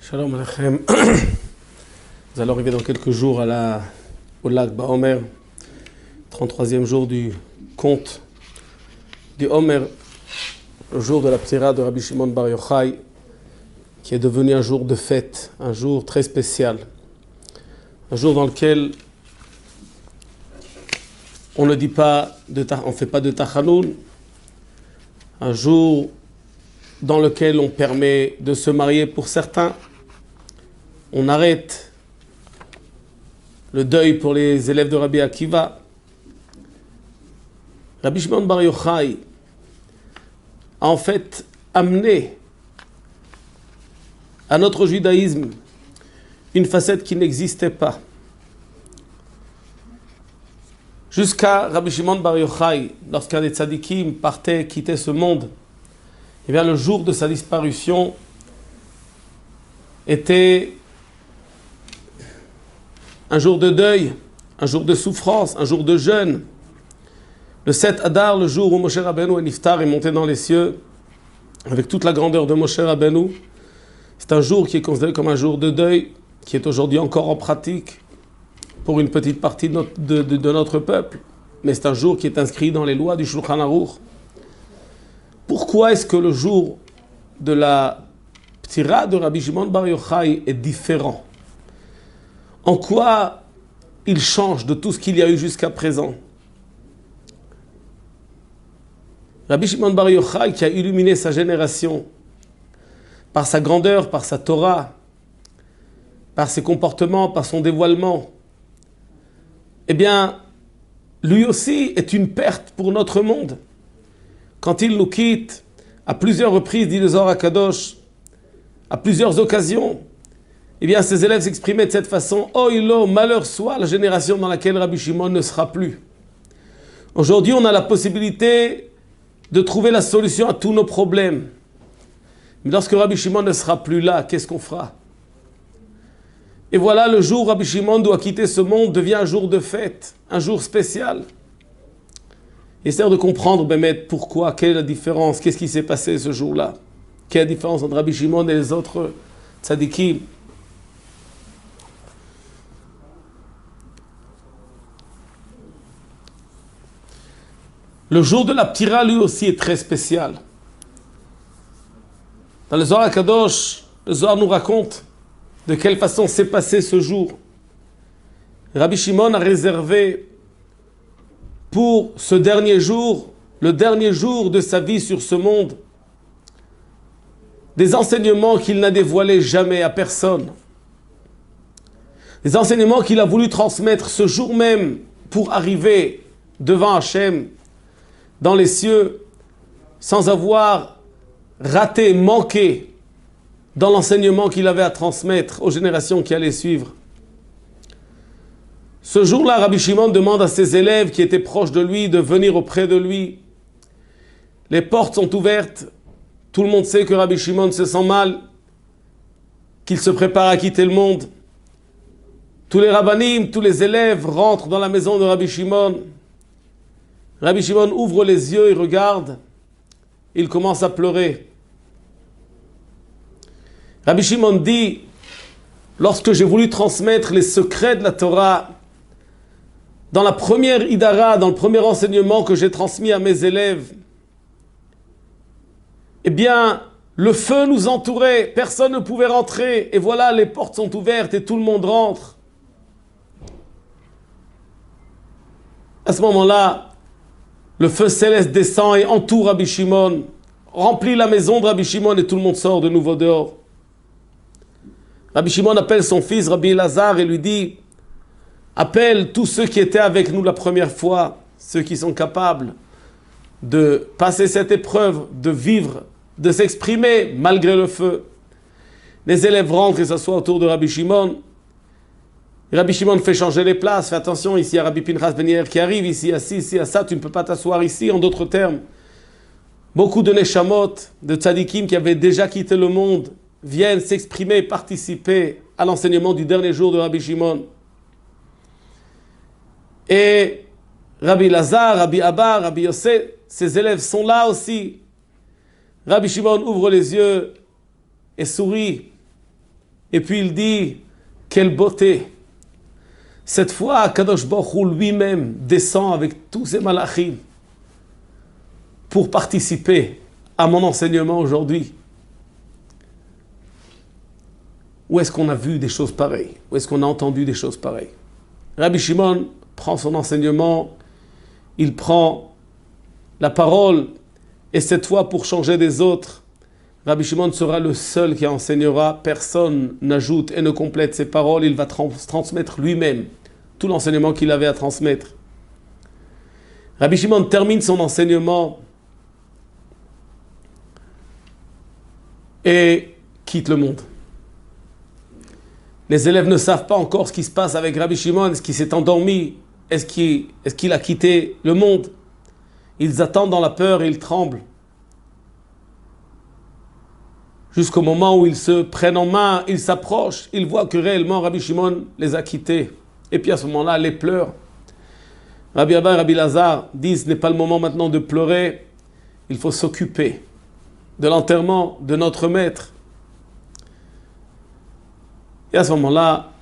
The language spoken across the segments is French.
Shalom Alechem. Nous allons arriver dans quelques jours au lac Baomer, 33e jour du conte du Omer, le jour de la Ptira de Rabbi Shimon Bar Yochai, qui est devenu un jour de fête, un jour très spécial, un jour dans lequel on ne dit pas, on fait pas de tachanoun, un jour dans lequel on permet de se marier pour certains. On arrête le deuil pour les élèves de Rabbi Akiva. Rabbi Shimon Bar Yochai a en fait amené à notre judaïsme une facette qui n'existait pas. Jusqu'à Rabbi Shimon Bar Yochai, lorsqu'un des tzadikim partait quitter ce monde, eh bien, le jour de sa disparition était un jour de deuil, un jour de souffrance, un jour de jeûne. Le 7 Adar, le jour où Moshe Rabbeinu et Niftar est monté dans les cieux, avec toute la grandeur de Moshe Rabbeinu, c'est un jour qui est considéré comme un jour de deuil, qui est aujourd'hui encore en pratique pour une petite partie de notre peuple. Mais c'est un jour qui est inscrit dans les lois du Shulchan Aruch. Pourquoi est-ce que le jour de la Ptira de Rabbi Shimon Bar Yochai est différent? En quoi il change de tout ce qu'il y a eu jusqu'à présent? Rabbi Shimon Bar Yochai, qui a illuminé sa génération par sa grandeur, par sa Torah, par ses comportements, par son dévoilement, eh bien, lui aussi est une perte pour notre monde. Quand il nous quitte, à plusieurs reprises, dit le Zohar HaKadosh, à plusieurs occasions, eh bien, ses élèves s'exprimaient de cette façon: oh ilo, malheur soit la génération dans laquelle Rabbi Shimon ne sera plus. Aujourd'hui, on a la possibilité de trouver la solution à tous nos problèmes. Mais lorsque Rabbi Shimon ne sera plus là, qu'est-ce qu'on fera? Et voilà, le jour où Rabbi Shimon doit quitter ce monde devient un jour de fête, un jour spécial. Essayer de comprendre, Bémet, pourquoi, quelle est la différence, qu'est-ce qui s'est passé ce jour-là, quelle est la différence entre Rabbi Shimon et les autres tzadikim. Le jour de la Ptira, lui aussi, est très spécial. Dans le Zohar HaKadosh, le Zohar nous raconte de quelle façon s'est passé ce jour. Rabbi Shimon a réservé pour ce dernier jour, le dernier jour de sa vie sur ce monde, des enseignements qu'il n'a dévoilés jamais à personne. Des enseignements qu'il a voulu transmettre ce jour même pour arriver devant Hachem, dans les cieux, sans avoir raté, manqué dans l'enseignement qu'il avait à transmettre aux générations qui allaient suivre. Ce jour-là, Rabbi Shimon demande à ses élèves qui étaient proches de lui de venir auprès de lui. Les portes sont ouvertes. Tout le monde sait que Rabbi Shimon se sent mal, qu'il se prépare à quitter le monde. Tous les rabbanim, tous les élèves rentrent dans la maison de Rabbi Shimon. Rabbi Shimon ouvre les yeux et regarde. Il commence à pleurer. Rabbi Shimon dit: lorsque j'ai voulu transmettre les secrets de la Torah, dans la première idara, dans le premier enseignement que j'ai transmis à mes élèves, eh bien, le feu nous entourait, personne ne pouvait rentrer, et voilà, les portes sont ouvertes et tout le monde rentre. À ce moment-là, le feu céleste descend et entoure Rabbi Shimon, remplit la maison de Rabbi Shimon et tout le monde sort de nouveau dehors. Rabbi Shimon appelle son fils Rabbi Elazar et lui dit: appelle tous ceux qui étaient avec nous la première fois, ceux qui sont capables de passer cette épreuve, de vivre, de s'exprimer malgré le feu. Les élèves rentrent et s'assoient autour de Rabbi Shimon. Rabbi Shimon fait changer les places. Fais attention, ici il y a Rabbi Pinchas Ben Yair qui arrive, ici à ça, tu ne peux pas t'asseoir ici. En d'autres termes, beaucoup de neshamot, de tzadikim qui avaient déjà quitté le monde, viennent s'exprimer, participer à l'enseignement du dernier jour de Rabbi Shimon. Et Rabbi Lazar, Rabbi Abba, Rabbi Yosef, ses élèves sont là aussi. Rabbi Shimon ouvre les yeux et sourit. Et puis il dit, quelle beauté! Cette fois, Kadosh Baruch Hu lui-même descend avec tous ses malachim pour participer à mon enseignement aujourd'hui. Où est-ce qu'on a vu des choses pareilles? Où est-ce qu'on a entendu des choses pareilles? Rabbi Shimon prend son enseignement, il prend la parole, et cette fois pour changer des autres, Rabbi Shimon sera le seul qui enseignera, personne n'ajoute et ne complète ses paroles, il va transmettre lui-même tout l'enseignement qu'il avait à transmettre. Rabbi Shimon termine son enseignement et quitte le monde. Les élèves ne savent pas encore ce qui se passe avec Rabbi Shimon, est-ce qu'il s'est endormi, est-ce qu'il a quitté le monde. Ils attendent dans la peur et ils tremblent. Jusqu'au moment où ils se prennent en main, ils s'approchent, ils voient que réellement Rabbi Shimon les a quittés. Et puis à ce moment-là, les pleurs. Rabbi Abba et Rabbi Lazar disent, ce n'est pas le moment maintenant de pleurer, il faut s'occuper de l'enterrement de notre maître. Et à ce moment-là,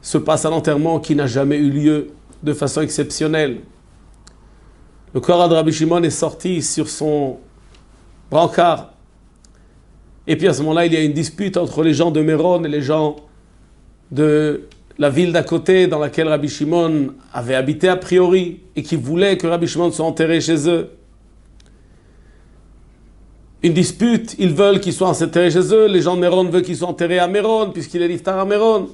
se passe un enterrement qui n'a jamais eu lieu de façon exceptionnelle. Le corps de Rabbi Shimon est sorti sur son brancard. Et puis à ce moment-là, il y a une dispute entre les gens de Méron et les gens de la ville d'à côté dans laquelle Rabbi Shimon avait habité a priori et qui voulait que Rabbi Shimon soit enterré chez eux. Une dispute, ils veulent qu'il soit enterré chez eux, les gens de Méron veulent qu'il soit enterré à Méron puisqu'il est l'iftar à Méron.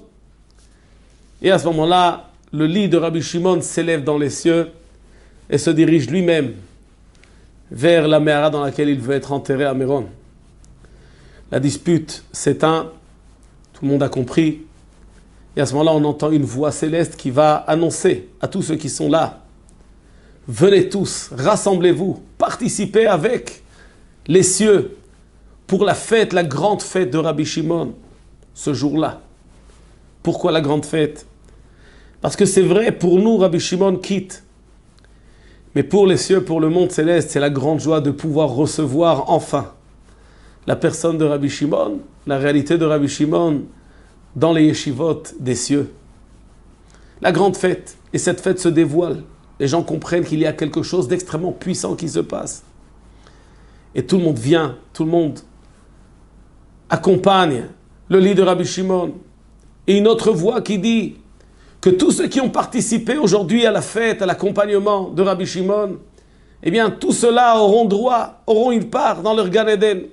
Et à ce moment-là, le lit de Rabbi Shimon s'élève dans les cieux et se dirige lui-même vers la Méhara dans laquelle il veut être enterré à Méron. La dispute s'éteint, tout le monde a compris. Et à ce moment-là, on entend une voix céleste qui va annoncer à tous ceux qui sont là, venez tous, rassemblez-vous, participez avec les cieux pour la fête, la grande fête de Rabbi Shimon, ce jour-là. Pourquoi la grande fête? Parce que c'est vrai, pour nous, Rabbi Shimon quitte. Mais pour les cieux, pour le monde céleste, c'est la grande joie de pouvoir recevoir enfin la personne de Rabbi Shimon, la réalité de Rabbi Shimon dans les yeshivot des cieux. La grande fête, et cette fête se dévoile. Les gens comprennent qu'il y a quelque chose d'extrêmement puissant qui se passe. Et tout le monde vient, tout le monde accompagne le lit de Rabbi Shimon. Et une autre voix qui dit que tous ceux qui ont participé aujourd'hui à la fête, à l'accompagnement de Rabbi Shimon, eh bien, tous ceux-là auront droit, auront une part dans leur Gan Eden.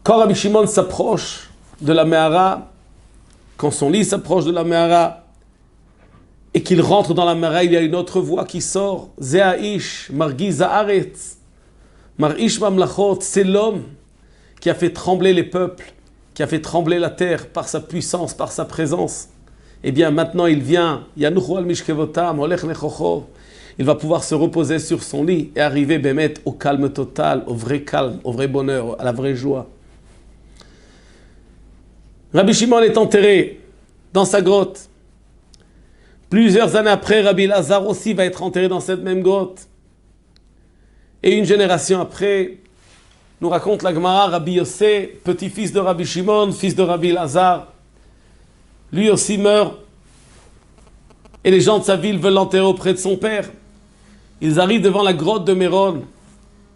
Quand Rabbi Shimon s'approche de la Méhara, quand son lit s'approche de la Méhara, et qu'il rentre dans la Méhara, il y a une autre voix qui sort. Zeha'ish, Margi Za'aretz, Marish Mamlachot, c'est l'homme qui a fait trembler les peuples, qui a fait trembler la terre par sa puissance, par sa présence. Eh bien, maintenant, il vient, Yanuchu al Mishkevotam, Olech Nechocho, il va pouvoir se reposer sur son lit et arriver, Bémet, au calme total, au vrai calme, au vrai bonheur, à la vraie joie. Rabbi Shimon est enterré dans sa grotte. Plusieurs années après, Rabbi Lazar aussi va être enterré dans cette même grotte. Et une génération après, nous raconte la Gemara, Rabbi Yossé, petit-fils de Rabbi Shimon, fils de Rabbi Lazar, lui aussi meurt. Et les gens de sa ville veulent l'enterrer auprès de son père. Ils arrivent devant la grotte de Méron.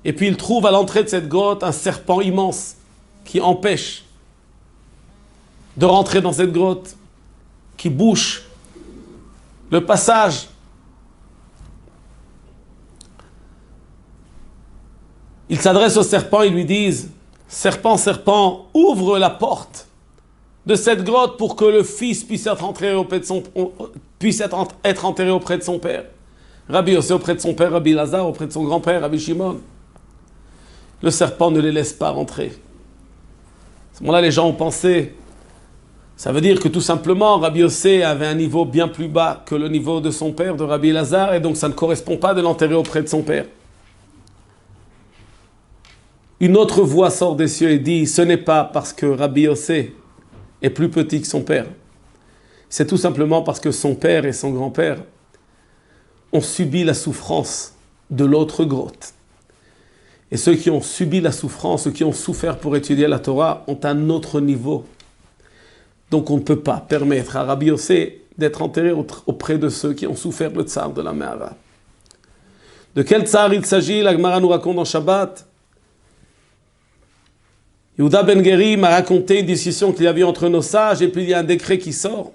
Et puis ils trouvent à l'entrée de cette grotte un serpent immense qui empêche de rentrer dans cette grotte, qui bouche le passage. Ils s'adressent au serpent, ils lui disent, serpent, serpent, ouvre la porte de cette grotte pour que le fils puisse être enterré auprès de son père. Rabbi Yossé auprès de son père, Rabbi Lazar auprès de son grand-père, Rabbi Shimon. Le serpent ne les laisse pas rentrer. À ce moment-là, les gens ont pensé, ça veut dire que tout simplement, Rabbi Yossé avait un niveau bien plus bas que le niveau de son père, de Rabbi Lazar, et donc ça ne correspond pas de l'enterrer auprès de son père. Une autre voix sort des cieux et dit, ce n'est pas parce que Rabbi Yossé est plus petit que son père. C'est tout simplement parce que son père et son grand-père ont subi la souffrance de l'autre grotte. Et ceux qui ont subi la souffrance, ceux qui ont souffert pour étudier la Torah, ont un autre niveau. Donc on ne peut pas permettre à Rabbi Yossé d'être enterré auprès de ceux qui ont souffert le tsar de la Me'ara. De quel tsar il s'agit? La Gemara nous raconte dans Shabbat. Yehuda Ben Geri m'a raconté une discussion qu'il y a eu entre nos sages, et puis il y a un décret qui sort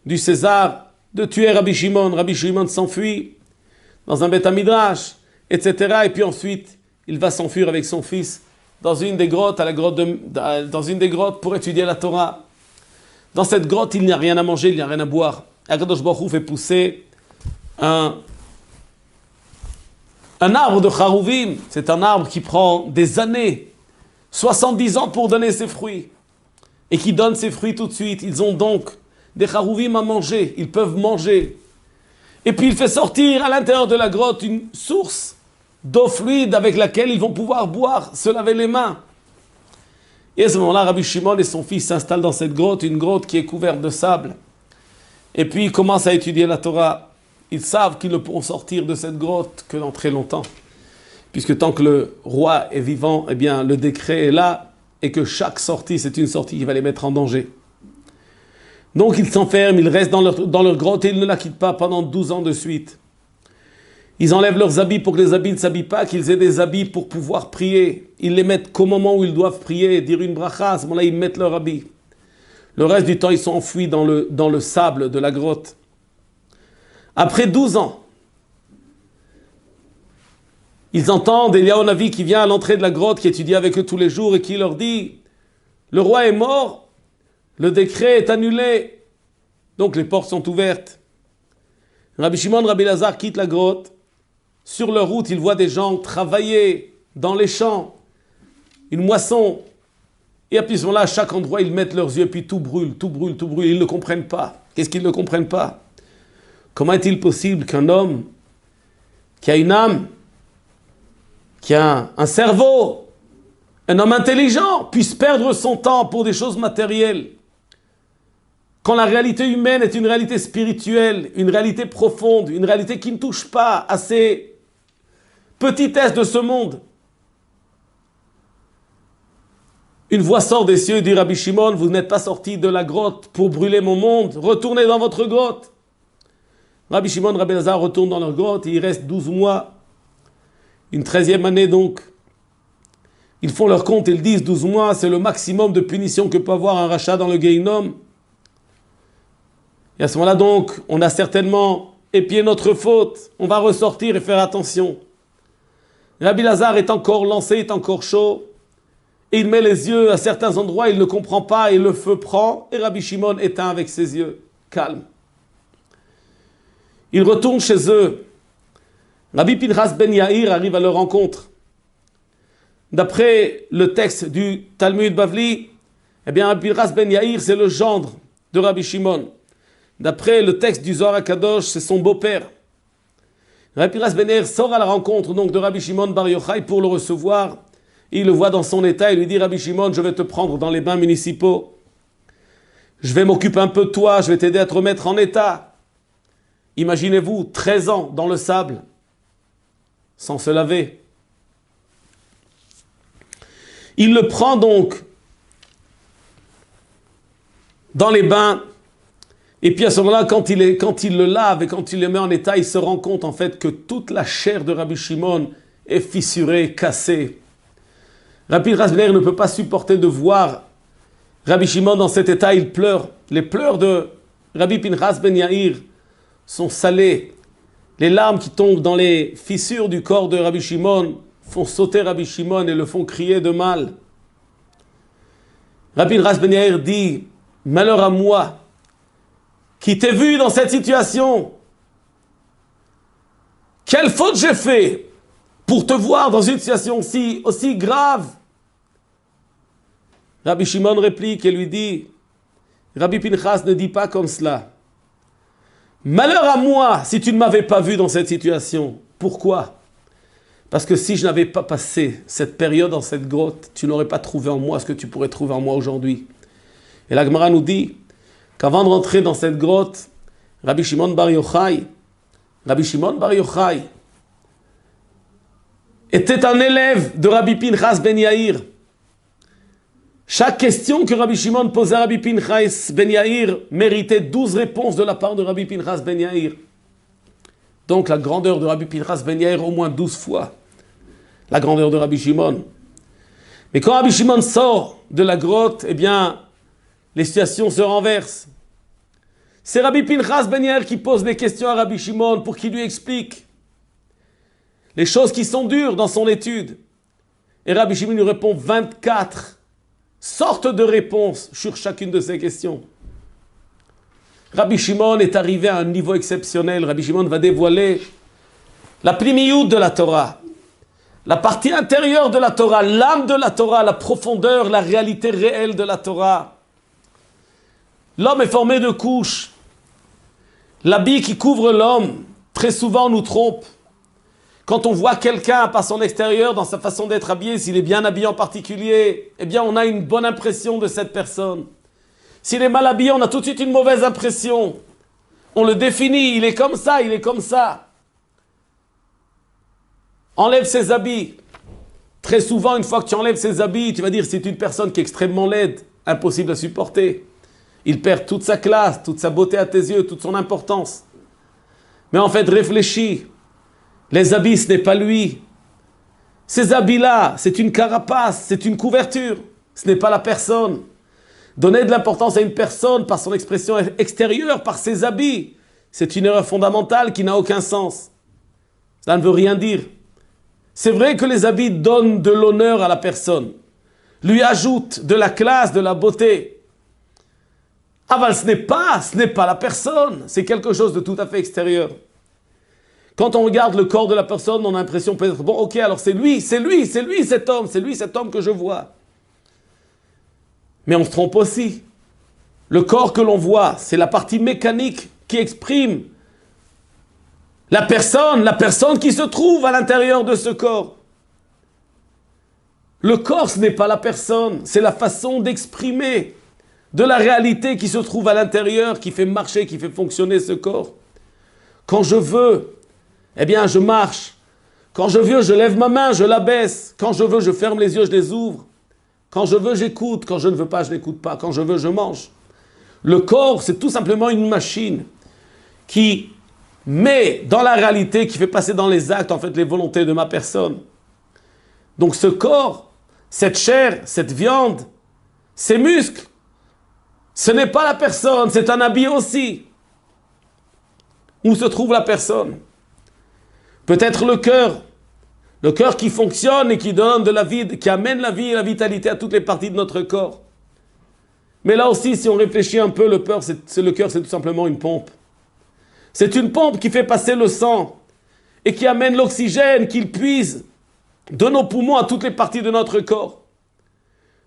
du César de tuer Rabbi Shimon. Rabbi Shimon s'enfuit dans un Beth Midrash, etc. Et puis ensuite, il va s'enfuir avec son fils dans une des grottes, dans une des grottes pour étudier la Torah. Dans cette grotte, il n'y a rien à manger, il n'y a rien à boire. Akadosh Baruch Hu fait pousser un arbre de Charouvim. C'est un arbre qui prend des années, 70 ans pour donner ses fruits. Et qui donne ses fruits tout de suite. Ils ont donc des Charouvim à manger. Ils peuvent manger. Et puis il fait sortir à l'intérieur de la grotte une source d'eau fluide avec laquelle ils vont pouvoir boire, se laver les mains. Et à ce moment-là, Rabbi Shimon et son fils s'installent dans cette grotte, une grotte qui est couverte de sable. Et puis ils commencent à étudier la Torah. Ils savent qu'ils ne pourront sortir de cette grotte que dans très longtemps. Puisque tant que le roi est vivant, eh bien le décret est là, et que chaque sortie, c'est une sortie qui va les mettre en danger. Donc ils s'enferment, ils restent dans leur grotte et ils ne la quittent pas pendant 12 ans de suite. Ils enlèvent leurs habits pour que les habits ne s'habillent pas, qu'ils aient des habits pour pouvoir prier. Ils les mettent qu'au moment où ils doivent prier, dire une bracha, à ce moment-là ils mettent leurs habits. Le reste du temps ils sont enfouis dans le sable de la grotte. Après 12 ans, ils entendent Eliyahu Navi qui vient à l'entrée de la grotte, qui étudie avec eux tous les jours et qui leur dit « Le roi est mort, le décret est annulé, donc les portes sont ouvertes. » Rabbi Shimon, Rabbi Lazar quittent la grotte. Sur leur route, ils voient des gens travailler dans les champs, une moisson. Et à ce moment-là, à chaque endroit, ils mettent leurs yeux, puis tout brûle, tout brûle, tout brûle. Ils ne comprennent pas. Qu'est-ce qu'ils ne comprennent pas? Comment est-il possible qu'un homme qui a une âme, qui a un cerveau, un homme intelligent, puisse perdre son temps pour des choses matérielles, quand la réalité humaine est une réalité spirituelle, une réalité profonde, une réalité qui ne touche pas à ces petitesses de ce monde? Une voix sort des cieux, dit Rabbi Shimon, vous n'êtes pas sorti de la grotte pour brûler mon monde, retournez dans votre grotte. Rabbi Shimon, Rabbi Lazar retournent dans leur grotte et il reste 12 mois. Une 13e année donc. Ils font leur compte et ils disent 12 mois, c'est le maximum de punition que peut avoir un rachat dans le Gehinnom. Et à ce moment-là donc, on a certainement épié notre faute. On va ressortir et faire attention. Rabbi Lazar est encore lancé, est encore chaud. Et il met les yeux à certains endroits, il ne comprend pas et le feu prend. Et Rabbi Shimon éteint avec ses yeux. Calme. Ils retournent chez eux. Rabbi Pinchas ben Yair arrive à leur rencontre. D'après le texte du Talmud Bavli, eh bien Rabbi Pinchas ben Yair, c'est le gendre de Rabbi Shimon. D'après le texte du Zohar HaKadosh, c'est son beau-père. Rabbi Pinchas ben Yair sort à la rencontre donc de Rabbi Shimon Bar Yochai pour le recevoir. Il le voit dans son état, il lui dit, Rabbi Shimon, je vais te prendre dans les bains municipaux. Je vais m'occuper un peu de toi, je vais t'aider à te remettre en état. Imaginez-vous, 13 ans dans le sable, sans se laver. Il le prend donc dans les bains, et puis à ce moment-là, quand il le lave et quand il le met en état, il se rend compte en fait que toute la chair de Rabbi Shimon est fissurée, cassée. Rabbi Pinchas ben Yair ne peut pas supporter de voir Rabbi Shimon dans cet état, il pleure. Les pleurs de Rabbi Pinchas ben Yair sont salés. Les larmes qui tombent dans les fissures du corps de Rabbi Shimon font sauter Rabbi Shimon et le font crier de mal. Rabbi Pinchas ben Yair dit, malheur à moi, qui t'ai vu dans cette situation. Quelle faute j'ai fait pour te voir dans une situation aussi grave? Rabbi Shimon réplique et lui dit, Rabbi Pinchas ne dit pas comme cela. Malheur à moi si tu ne m'avais pas vu dans cette situation. Pourquoi? Parce que si je n'avais pas passé cette période dans cette grotte, tu n'aurais pas trouvé en moi ce que tu pourrais trouver en moi aujourd'hui. Et la Gemara nous dit qu'avant de rentrer dans cette grotte, Rabbi Shimon Bar Yochai, était un élève de Rabbi Pinchas ben Yair. Chaque question que Rabbi Shimon posait à Rabbi Pinchas ben Yair méritait 12 réponses de la part de Rabbi Pinchas ben Yair. Donc la grandeur de Rabbi Pinchas ben Yair au moins 12 fois la grandeur de Rabbi Shimon. Mais quand Rabbi Shimon sort de la grotte, eh bien, les situations se renversent. C'est Rabbi Pinchas ben Yair qui pose des questions à Rabbi Shimon pour qu'il lui explique les choses qui sont dures dans son étude. Et Rabbi Shimon lui répond 24 sortes de réponses sur chacune de ces questions. Rabbi Shimon est arrivé à un niveau exceptionnel. Rabbi Shimon va dévoiler la pnimiyut de la Torah, la partie intérieure de la Torah, l'âme de la Torah, la profondeur, la réalité réelle de la Torah. L'homme est formé de couches. L'habit qui couvre l'homme, très souvent, nous trompe. Quand on voit quelqu'un par son extérieur, dans sa façon d'être habillé, s'il est bien habillé en particulier, eh bien on a une bonne impression de cette personne. S'il est mal habillé, on a tout de suite une mauvaise impression. On le définit, il est comme ça, il est comme ça. Enlève ses habits. Très souvent, une fois que tu enlèves ses habits, tu vas dire c'est une personne qui est extrêmement laide, impossible à supporter. Il perd toute sa classe, toute sa beauté à tes yeux, toute son importance. Mais en fait, réfléchis. Les habits, ce n'est pas lui. Ces habits-là, c'est une carapace, c'est une couverture. Ce n'est pas la personne. Donner de l'importance à une personne par son expression extérieure, par ses habits, c'est une erreur fondamentale qui n'a aucun sens. Ça ne veut rien dire. C'est vrai que les habits donnent de l'honneur à la personne, lui ajoutent de la classe, de la beauté. Ah ben, ce n'est pas la personne, c'est quelque chose de tout à fait extérieur. Quand on regarde le corps de la personne, on a l'impression peut-être, bon ok, alors c'est lui cet homme que je vois. Mais on se trompe aussi. Le corps que l'on voit, c'est la partie mécanique qui exprime la personne qui se trouve à l'intérieur de ce corps. Le corps, ce n'est pas la personne, c'est la façon d'exprimer de la réalité qui se trouve à l'intérieur, qui fait marcher, qui fait fonctionner ce corps. Quand je veux, eh bien, je marche. Quand je veux, je lève ma main, je la baisse. Quand je veux, je ferme les yeux, je les ouvre. Quand je veux, j'écoute. Quand je ne veux pas, je n'écoute pas. Quand je veux, je mange. Le corps, c'est tout simplement une machine qui met dans la réalité, qui fait passer dans les actes, en fait, les volontés de ma personne. Donc ce corps, cette chair, cette viande, ces muscles, ce n'est pas la personne, c'est un habit aussi. Où se trouve la personne? Peut-être le cœur qui fonctionne et qui donne de la vie, qui amène la vie et la vitalité à toutes les parties de notre corps. Mais là aussi, si on réfléchit un peu, le cœur, c'est tout simplement une pompe. C'est une pompe qui fait passer le sang et qui amène l'oxygène, qu'il puise de nos poumons à toutes les parties de notre corps.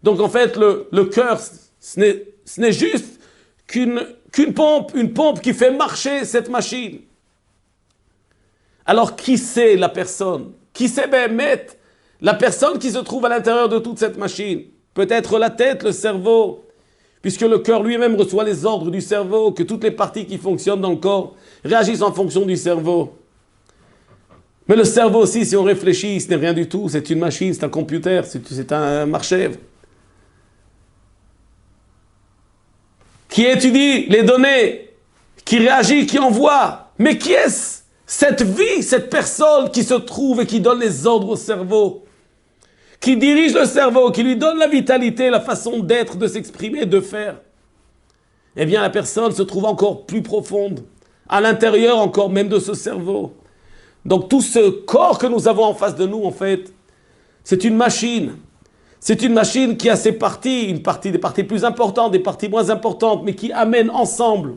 Donc en fait, le cœur, ce n'est juste qu'une pompe, une pompe qui fait marcher cette machine. Alors qui c'est la personne? Qui c'est Béhémet? La personne qui se trouve à l'intérieur de toute cette machine. Peut-être la tête, le cerveau, puisque le cœur lui-même reçoit les ordres du cerveau, que toutes les parties qui fonctionnent dans le corps réagissent en fonction du cerveau. Mais le cerveau aussi, si on réfléchit, ce n'est rien du tout, c'est une machine, c'est un computer, c'est un marche-chèvre. Qui étudie les données, qui réagit, qui envoie. Mais qui est-ce? Cette vie, cette personne qui se trouve et qui donne les ordres au cerveau, qui dirige le cerveau, qui lui donne la vitalité, la façon d'être, de s'exprimer, de faire. Eh bien, la personne se trouve encore plus profonde, à l'intérieur encore même de ce cerveau. Donc tout ce corps que nous avons en face de nous, en fait, c'est une machine. C'est une machine qui a ses parties, des parties plus importantes, des parties moins importantes, mais qui amène ensemble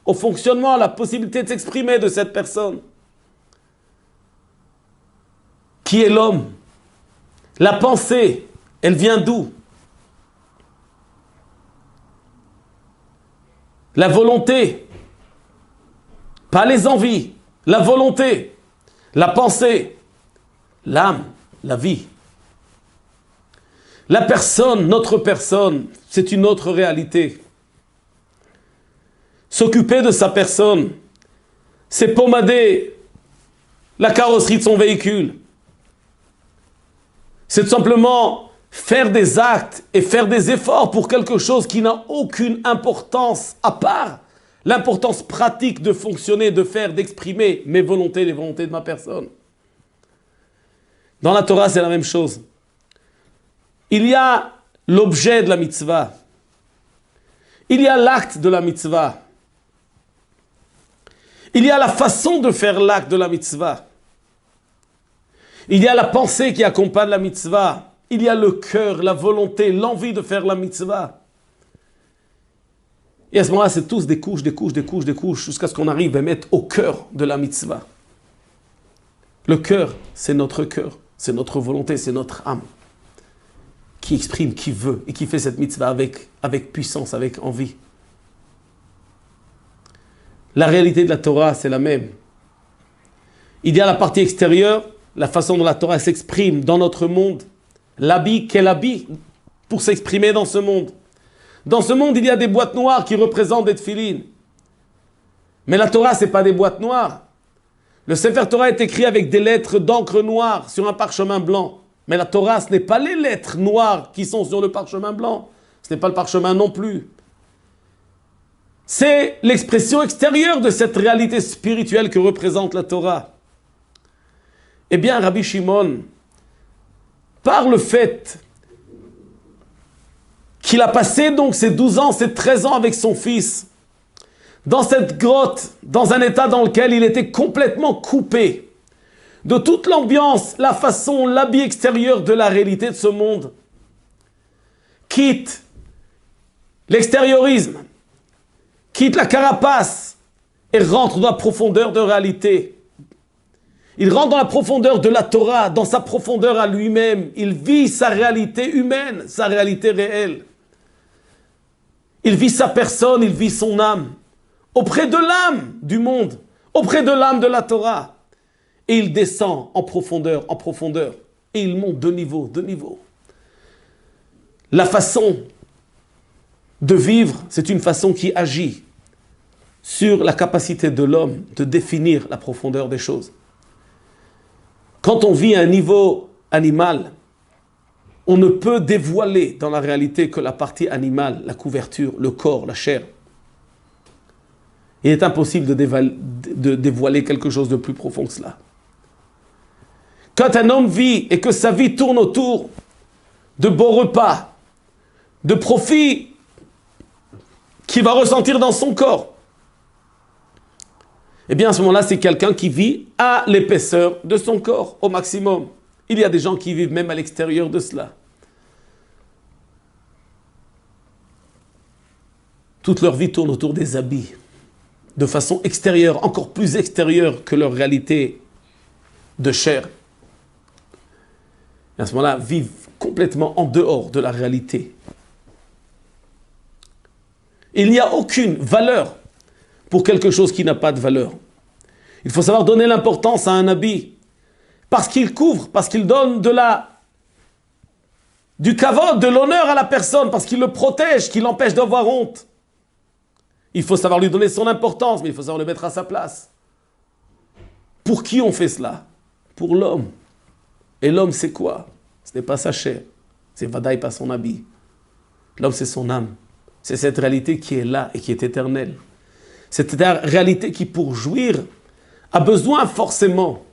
au fonctionnement la possibilité de s'exprimer de cette personne. Qui est l'homme? La pensée, elle vient d'où? La volonté, pas les envies, la volonté, la pensée, l'âme, la vie. La personne, notre personne, c'est une autre réalité. S'occuper de sa personne, c'est pommader la carrosserie de son véhicule. C'est tout simplement faire des actes et faire des efforts pour quelque chose qui n'a aucune importance à part l'importance pratique de fonctionner, de faire, d'exprimer mes volontés, les volontés de ma personne. Dans la Torah, c'est la même chose. Il y a l'objet de la mitzvah. Il y a l'acte de la mitzvah. Il y a la façon de faire l'acte de la mitzvah. Il y a la pensée qui accompagne la mitzvah. Il y a le cœur, la volonté, l'envie de faire la mitzvah. Et à ce moment-là, c'est tous des couches, jusqu'à ce qu'on arrive à mettre au cœur de la mitzvah. Le cœur, c'est notre cœur, c'est notre volonté, c'est notre âme qui exprime, qui veut et qui fait cette mitzvah avec puissance, avec envie. La réalité de la Torah, c'est la même. Il y a la partie extérieure, la façon dont la Torah s'exprime dans notre monde, l'habit qu'elle habille pour s'exprimer dans ce monde. Dans ce monde, il y a des boîtes noires qui représentent des tefilines. Mais la Torah, ce n'est pas des boîtes noires. Le Sefer Torah est écrit avec des lettres d'encre noire sur un parchemin blanc. Mais la Torah, ce n'est pas les lettres noires qui sont sur le parchemin blanc. Ce n'est pas le parchemin non plus. C'est l'expression extérieure de cette réalité spirituelle que représente la Torah. Eh bien, Rabbi Shimon, par le fait qu'il a passé donc ses 12 ans, ses 13 ans avec son fils, dans cette grotte, dans un état dans lequel il était complètement coupé de toute l'ambiance, la façon, l'habit extérieur de la réalité de ce monde, quitte l'extériorisme, quitte la carapace et rentre dans la profondeur de réalité. Il rentre dans la profondeur de la Torah, dans sa profondeur à lui-même. Il vit sa réalité humaine, sa réalité réelle. Il vit sa personne, il vit son âme, auprès de l'âme du monde, auprès de l'âme de la Torah. Et il descend en profondeur, et il monte de niveau. La façon de vivre, c'est une façon qui agit sur la capacité de l'homme de définir la profondeur des choses. Quand on vit à un niveau animal, on ne peut dévoiler dans la réalité que la partie animale, la couverture, le corps, la chair. Il est impossible de dévoiler quelque chose de plus profond que cela. Quand un homme vit et que sa vie tourne autour de beaux repas, de profits qu'il va ressentir dans son corps, eh bien à ce moment-là, c'est quelqu'un qui vit à l'épaisseur de son corps, au maximum. Il y a des gens qui vivent même à l'extérieur de cela. Toute leur vie tourne autour des habits, de façon extérieure, encore plus extérieure que leur réalité de chair. Et à ce moment-là, vivent complètement en dehors de la réalité. Il n'y a aucune valeur pour quelque chose qui n'a pas de valeur. Il faut savoir donner l'importance à un habit parce qu'il couvre, parce qu'il donne du kavod, de l'honneur à la personne, parce qu'il le protège, qu'il l'empêche d'avoir honte. Il faut savoir lui donner son importance, mais il faut savoir le mettre à sa place. Pour qui on fait cela? Pour l'homme. Et l'homme, c'est quoi? Ce n'est pas sa chair. C'est vadaï pas son habit. L'homme, c'est son âme. C'est cette réalité qui est là et qui est éternelle. Cette réalité qui, pour jouir, a besoin forcément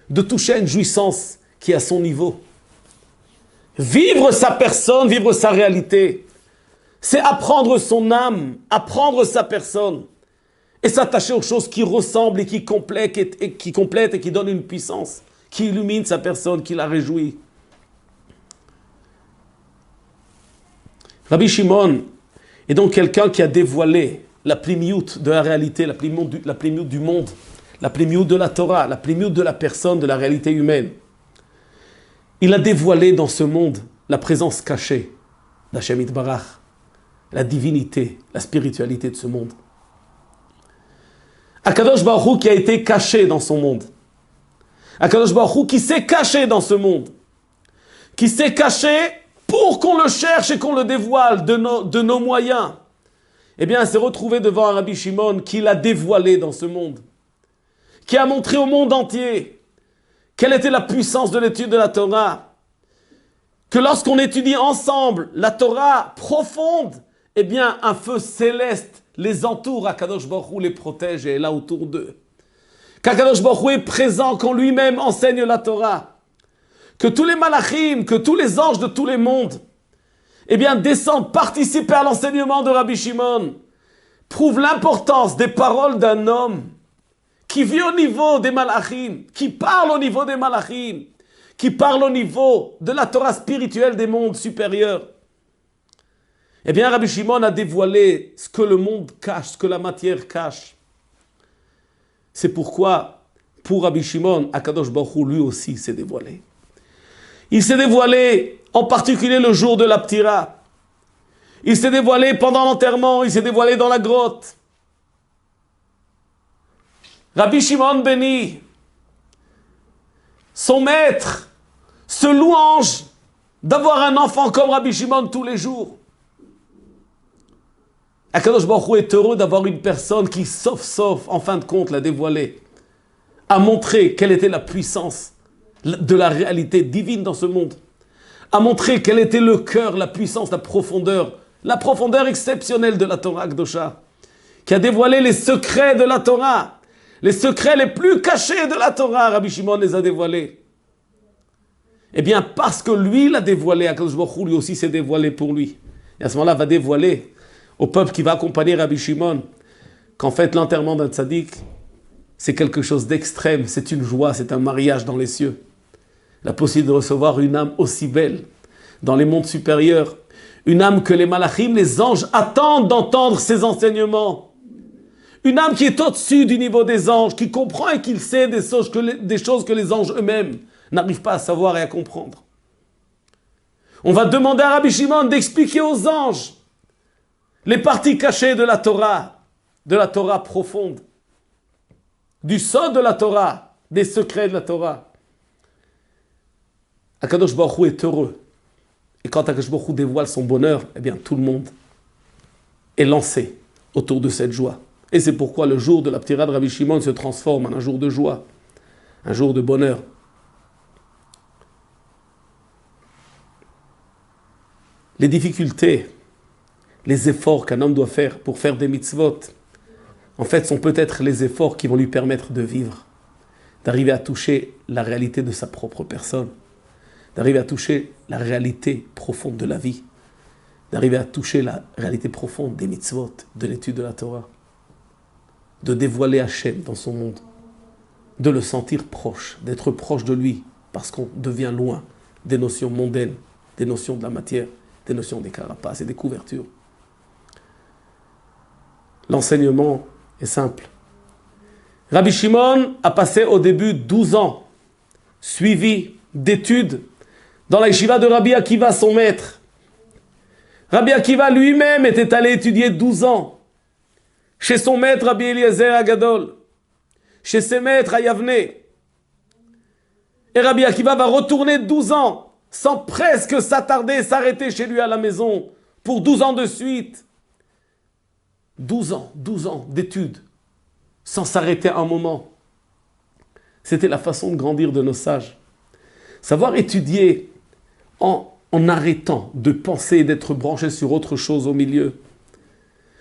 de toucher à une jouissance qui est à son niveau. Vivre sa personne, vivre sa réalité, c'est apprendre son âme, apprendre sa personne et s'attacher aux choses qui ressemblent et qui complètent et qui donnent une puissance, qui illumine sa personne, qui la réjouit. Rabbi Shimon est donc quelqu'un qui a dévoilé la plimiout de la réalité, la plimiout du monde, la plimiout de la Torah, la plimiout de la personne, de la réalité humaine. Il a dévoilé dans ce monde la présence cachée d'Hashem Yitbarach, la divinité, la spiritualité de ce monde. Akadosh Baruch Hu qui a été caché dans son monde. Akadosh Baruch Hu qui s'est caché dans ce monde. Qui s'est caché pour qu'on le cherche et qu'on le dévoile de nos moyens. Eh bien, s'est retrouvé devant un Rabbi Shimon qui l'a dévoilé dans ce monde. Qui a montré au monde entier quelle était la puissance de l'étude de la Torah. que lorsqu'on étudie ensemble la Torah profonde, eh bien un feu céleste les entoure, Akadosh Baruch Hu les protège et est là autour d'eux. Qu'Akadosh Baruch Hu est présent quand lui-même enseigne la Torah. Que tous les malachim, que tous les anges de tous les mondes, eh bien descendent participer à l'enseignement de Rabbi Shimon, prouvent l'importance des paroles d'un homme qui vit au niveau des malachim, qui parle au niveau des malachim, qui parle au niveau de la Torah spirituelle des mondes supérieurs. Eh bien, Rabbi Shimon a dévoilé ce que le monde cache, ce que la matière cache. C'est pourquoi, pour Rabbi Shimon, Akadosh Baruch Hu, lui aussi, s'est dévoilé. Il s'est dévoilé, en particulier le jour de la Ptira. Il s'est dévoilé pendant l'enterrement, il s'est dévoilé dans la grotte. Rabbi Shimon béni, son maître, se louange d'avoir un enfant comme Rabbi Shimon tous les jours. Akadosh Baruch Hu est heureux d'avoir une personne qui, sauf, en fin de compte, l'a dévoilé, a montré quelle était la puissance de la réalité divine dans ce monde, a montré quel était le cœur, la puissance, la profondeur exceptionnelle de la Torah Kedosha, qui a dévoilé les secrets de la Torah, les secrets les plus cachés de la Torah, Rabbi Shimon les a dévoilés. Eh bien, parce que lui l'a dévoilé, Akadosh Baruch Hu lui aussi s'est dévoilé pour lui. Et à ce moment-là, va dévoiler au peuple qui va accompagner Rabbi Shimon qu'en fait, l'enterrement d'un tzaddik, c'est quelque chose d'extrême, c'est une joie, c'est un mariage dans les cieux. La possibilité de recevoir une âme aussi belle dans les mondes supérieurs, une âme que les malachim, les anges, attendent d'entendre ses enseignements. Une âme qui est au-dessus du niveau des anges, qui comprend et qui sait des choses que les anges eux-mêmes n'arrivent pas à savoir et à comprendre. On va demander à Rabbi Shimon d'expliquer aux anges les parties cachées de la Torah profonde, du sod de la Torah, des secrets de la Torah. Akadosh Baruch Hu est heureux. Et quand Akadosh Baruch Hu dévoile son bonheur, eh bien tout le monde est lancé autour de cette joie. Et c'est pourquoi le jour de la Ptira de Rabbi Shimon se transforme en un jour de joie, un jour de bonheur. Les difficultés, les efforts qu'un homme doit faire pour faire des mitzvot, en fait, sont peut-être les efforts qui vont lui permettre de vivre, d'arriver à toucher la réalité de sa propre personne, d'arriver à toucher la réalité profonde de la vie, d'arriver à toucher la réalité profonde des mitzvot, de l'étude de la Torah, de dévoiler Hachem dans son monde, de le sentir proche, d'être proche de lui, parce qu'on devient loin des notions mondaines, des notions de la matière, des notions des carapaces et des couvertures. L'enseignement est simple. Rabbi Shimon a passé au début 12 ans, suivi d'études dans la yeshiva de Rabbi Akiva, son maître. Rabbi Akiva lui-même était allé étudier 12 ans chez son maître Rabbi Eliezer Agadol, chez ses maîtres à Yavne. Et Rabbi Akiva va retourner 12 ans sans presque s'attarder, s'arrêter chez lui à la maison pour 12 ans de suite. 12 ans d'études, sans s'arrêter un moment. C'était la façon de grandir de nos sages. Savoir étudier en arrêtant de penser et d'être branché sur autre chose au milieu.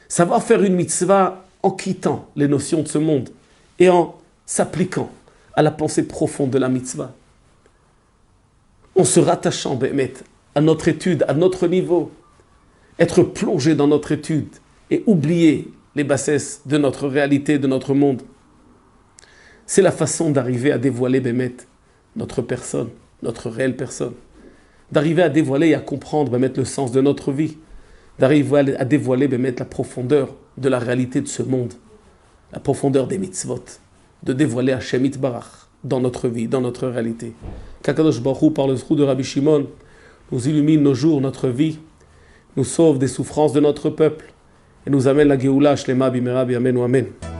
Savoir faire une mitzvah en quittant les notions de ce monde et en s'appliquant à la pensée profonde de la mitzvah. En se rattachant, Bémet, à notre étude, à notre niveau. Être plongé dans notre étude et oublier les bassesses de notre réalité, de notre monde. C'est la façon d'arriver à dévoiler, Bémet, notre personne, notre réelle personne. D'arriver à dévoiler et à comprendre, Bémet, le sens de notre vie. D'arriver à dévoiler, Bémet, la profondeur de la réalité de ce monde. La profondeur des mitzvot. De dévoiler Hachem Yitbarach dans notre vie, dans notre réalité. Qu'Akadosh Baruch Hu, par le zchut de Rabbi Shimon, nous illumine nos jours, notre vie, nous sauve des souffrances de notre peuple, et nous amène la Géoula Shlema Bimera Bi'amenu Amen.